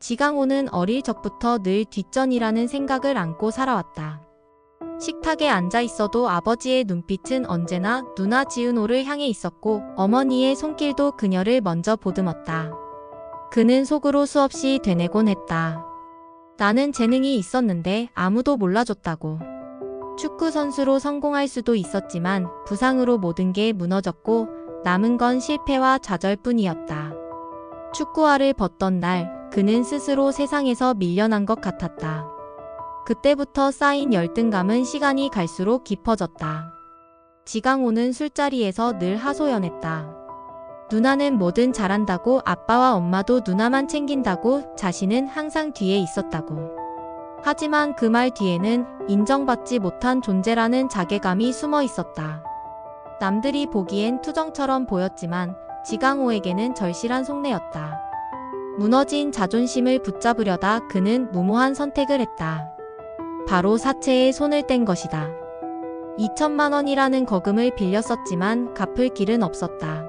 지강호는 어릴 적부터 늘 뒷전이라는 생각을 안고 살아왔다. 식탁에 앉아 있어도 아버지의 눈빛은 언제나 누나 지은호를 향해 있었고 어머니의 손길도 그녀를 먼저 보듬었다. 그는 속으로 수없이 되뇌곤 했다. 나는 재능이 있었는데 아무도 몰라줬다고. 축구 선수로 성공할 수도 있었지만 부상으로 모든 게 무너졌고 남은 건 실패와 좌절뿐이었다. 축구화를 벗던 날 그는 스스로 세상에서 밀려난 것 같았다. 그때부터 쌓인 열등감은 시간이 갈수록 깊어졌다. 지강호는 술자리에서 늘 하소연했다. 누나는 뭐든 잘한다고, 아빠와 엄마도 누나만 챙긴다고, 자신은 항상 뒤에 있었다고. 하지만 그 말 뒤에는 인정받지 못한 존재라는 자괴감이 숨어 있었다. 남들이 보기엔 투정처럼 보였지만 지강호에게는 절실한 속내였다. 무너진 자존심을 붙잡으려다 그는 무모한 선택을 했다. 바로 사채에 손을 뗀 것이다. 2천만 원이라는 거금을 빌렸었지만 갚을 길은 없었다.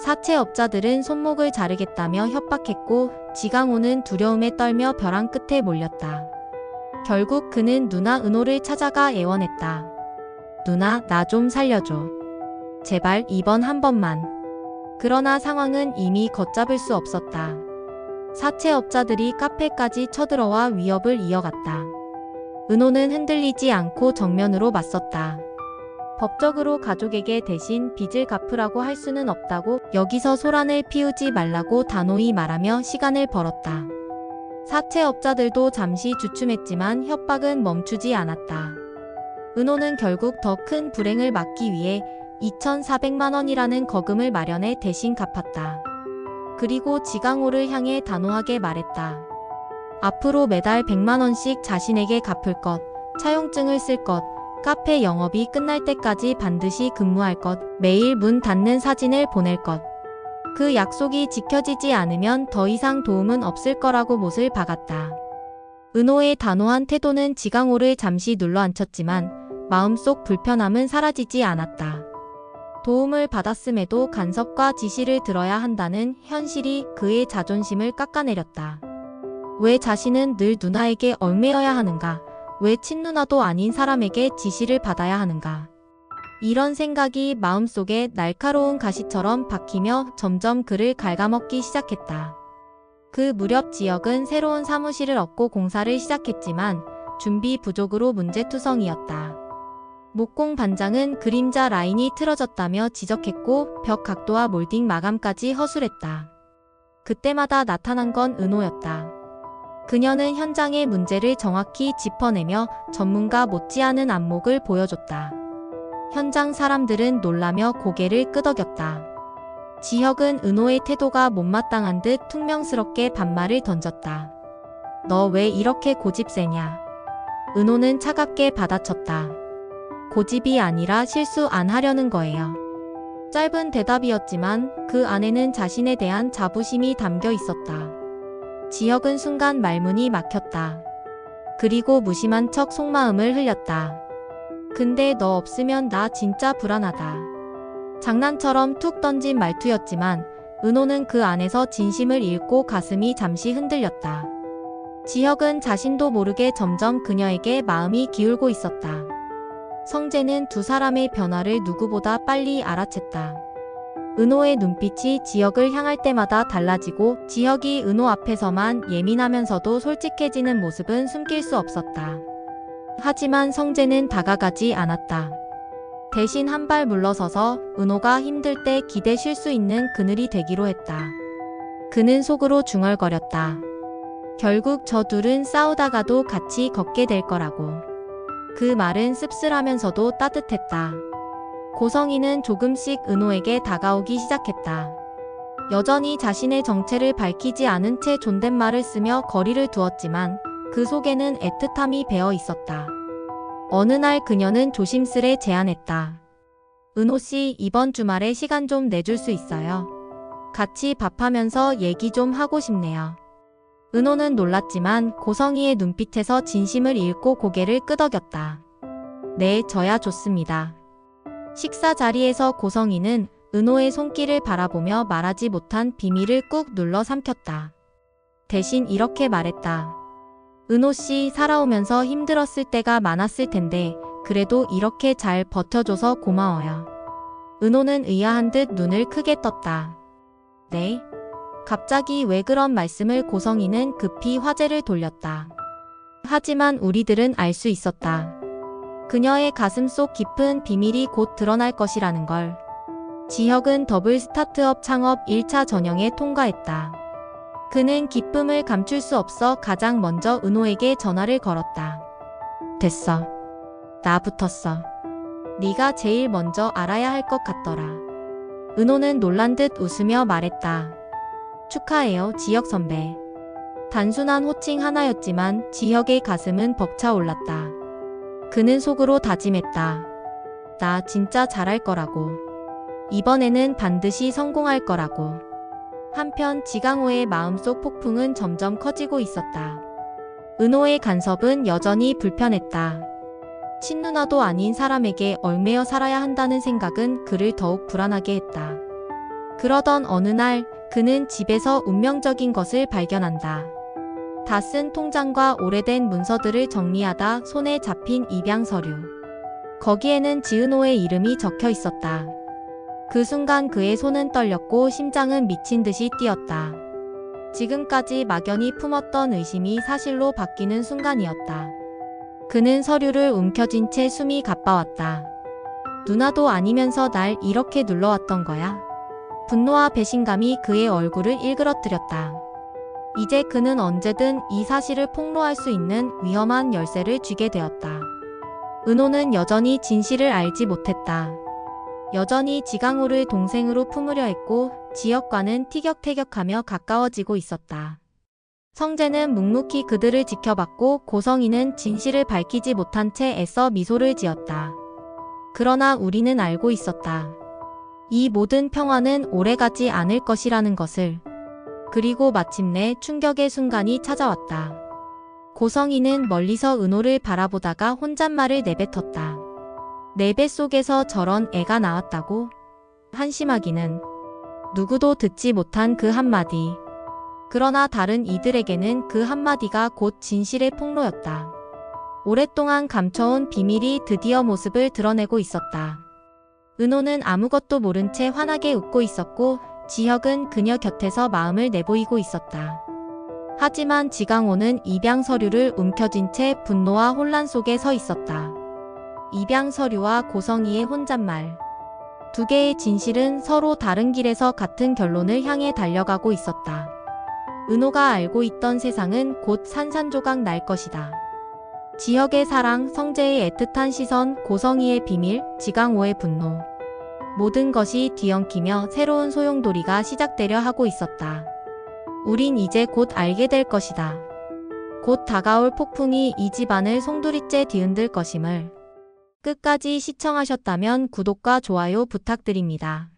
사채업자들은 손목을 자르겠다며 협박했고 지강호는 두려움에 떨며 벼랑 끝에 몰렸다. 결국 그는 누나 은호를 찾아가 애원했다. 누나, 나 좀 살려줘. 제발 이번 한 번만. 그러나 상황은 이미 걷잡을 수 없었다. 사채업자들이 카페까지 쳐들어와 위협을 이어갔다. 은호는 흔들리지 않고 정면으로 맞섰다. 법적으로 가족에게 대신 빚을 갚으라고 할 수는 없다고, 여기서 소란을 피우지 말라고 단호히 말하며 시간을 벌었다. 사채업자들도 잠시 주춤했지만 협박은 멈추지 않았다. 은호는 결국 더 큰 불행을 막기 위해 2,400만 원이라는 거금을 마련해 대신 갚았다. 그리고 지강호를 향해 단호하게 말했다. 앞으로 매달 100만 원씩 자신에게 갚을 것, 차용증을 쓸 것, 카페 영업이 끝날 때까지 반드시 근무할 것, 매일 문 닫는 사진을 보낼 것. 그 약속이 지켜지지 않으면 더 이상 도움은 없을 거라고 못을 박았다. 은호의 단호한 태도는 지강호를 잠시 눌러앉혔지만 마음속 불편함은 사라지지 않았다. 도움을 받았음에도 간섭과 지시를 들어야 한다는 현실이 그의 자존심을 깎아내렸다. 왜 자신은 늘 누나에게 얽매여야 하는가? 왜 친누나도 아닌 사람에게 지시를 받아야 하는가? 이런 생각이 마음속에 날카로운 가시처럼 박히며 점점 그를 갉아먹기 시작했다. 그 무렵 지역은 새로운 사무실을 얻고 공사를 시작했지만 준비 부족으로 문제투성이었다. 목공 반장은 그림자 라인이 틀어졌다며 지적했고 벽 각도와 몰딩 마감까지 허술했다. 그때마다 나타난 건 은호였다. 그녀는 현장의 문제를 정확히 짚어내며 전문가 못지않은 안목을 보여줬다. 현장 사람들은 놀라며 고개를 끄덕였다. 지혁은 은호의 태도가 못마땅한 듯 퉁명스럽게 반말을 던졌다. 너 왜 이렇게 고집세냐? 은호는 차갑게 받아쳤다. 고집이 아니라 실수 안 하려는 거예요. 짧은 대답이었지만 그 안에는 자신에 대한 자부심이 담겨 있었다. 지혁은 순간 말문이 막혔다. 그리고 무심한 척 속마음을 흘렸다. 근데 너 없으면 나 진짜 불안하다. 장난처럼 툭 던진 말투였지만 은호는 그 안에서 진심을 잃고 가슴이 잠시 흔들렸다. 지혁은 자신도 모르게 점점 그녀에게 마음이 기울고 있었다. 성재는 두 사람의 변화를 누구보다 빨리 알아챘다. 은호의 눈빛이 지혁을 향할 때마다 달라지고 지혁이 은호 앞에서만 예민하면서도 솔직해지는 모습은 숨길 수 없었다. 하지만 성재는 다가가지 않았다. 대신 한 발 물러서서 은호가 힘들 때 기대 쉴 수 있는 그늘이 되기로 했다. 그는 속으로 중얼거렸다. 결국 저 둘은 싸우다가도 같이 걷게 될 거라고. 그 말은 씁쓸하면서도 따뜻했다. 고성이는 조금씩 은호에게 다가오기 시작했다. 여전히 자신의 정체를 밝히지 않은 채 존댓말을 쓰며 거리를 두었지만 그 속에는 애틋함이 배어 있었다. 어느 날 그녀는 조심스레 제안했다. 은호씨, 이번 주말에 시간 좀 내줄 수 있어요? 같이 밥하면서 얘기 좀 하고 싶네요. 은호는 놀랐지만 고성이의 눈빛에서 진심을 읽고 고개를 끄덕였다. 네, 저야 좋습니다. 식사 자리에서 고성이는 은호의 손길을 바라보며 말하지 못한 비밀을 꾹 눌러 삼켰다. 대신 이렇게 말했다. 은호 씨, 살아오면서 힘들었을 때가 많았을 텐데 그래도 이렇게 잘 버텨줘서 고마워요. 은호는 의아한 듯 눈을 크게 떴다. 네? 갑자기 왜 그런 말씀을? 고성이는 급히 화제를 돌렸다. 하지만 우리들은 알 수 있었다. 그녀의 가슴 속 깊은 비밀이 곧 드러날 것이라는 걸. 지혁은 더블 스타트업 창업 1차 전형에 통과했다. 그는 기쁨을 감출 수 없어 가장 먼저 은호에게 전화를 걸었다. 됐어. 나 붙었어. 네가 제일 먼저 알아야 할 것 같더라. 은호는 놀란 듯 웃으며 말했다. 축하해요, 지혁 선배. 단순한 호칭 하나였지만 지혁의 가슴은 벅차올랐다. 그는 속으로 다짐했다. 나 진짜 잘할 거라고. 이번에는 반드시 성공할 거라고. 한편 지강호의 마음속 폭풍은 점점 커지고 있었다. 은호의 간섭은 여전히 불편했다. 친누나도 아닌 사람에게 얽매여 살아야 한다는 생각은 그를 더욱 불안하게 했다. 그러던 어느 날 그는 집에서 운명적인 것을 발견한다. 다 쓴 통장과 오래된 문서들을 정리하다 손에 잡힌 입양 서류. 거기에는 지은호의 이름이 적혀 있었다. 그 순간 그의 손은 떨렸고 심장은 미친 듯이 뛰었다. 지금까지 막연히 품었던 의심이 사실로 바뀌는 순간이었다. 그는 서류를 움켜쥔 채 숨이 가빠왔다. 누나도 아니면서 날 이렇게 눌러왔던 거야? 분노와 배신감이 그의 얼굴을 일그러뜨렸다. 이제 그는 언제든 이 사실을 폭로할 수 있는 위험한 열쇠를 쥐게 되었다. 은호는 여전히 진실을 알지 못했다. 여전히 지강호를 동생으로 품으려 했고 지혁과는 티격태격하며 가까워지고 있었다. 성재는 묵묵히 그들을 지켜봤고 고성이는 진실을 밝히지 못한 채 애써 미소를 지었다. 그러나 우리는 알고 있었다. 이 모든 평화는 오래가지 않을 것이라는 것을. 그리고 마침내 충격의 순간이 찾아왔다. 고성이는 멀리서 은호를 바라보다가 혼잣말을 내뱉었다. 내 뱃속에서 저런 애가 나왔다고? 한심하기는. 누구도 듣지 못한 그 한마디. 그러나 다른 이들에게는 그 한마디가 곧 진실의 폭로였다. 오랫동안 감춰온 비밀이 드디어 모습을 드러내고 있었다. 은호는 아무것도 모른 채 환하게 웃고 있었고 지혁은 그녀 곁에서 마음을 내보이고 있었다. 하지만 지강호는 입양 서류를 움켜쥔 채 분노와 혼란 속에 서 있었다. 입양 서류와 고성이의 혼잣말. 두 개의 진실은 서로 다른 길에서 같은 결론을 향해 달려가고 있었다. 은호가 알고 있던 세상은 곧 산산조각 날 것이다. 지혁의 사랑, 성재의 애틋한 시선, 고성이의 비밀, 지강호의 분노. 모든 것이 뒤엉키며 새로운 소용돌이가 시작되려 하고 있었다. 우린 이제 곧 알게 될 것이다. 곧 다가올 폭풍이 이 집안을 송두리째 뒤흔들 것임을. 끝까지 시청하셨다면 구독과 좋아요 부탁드립니다.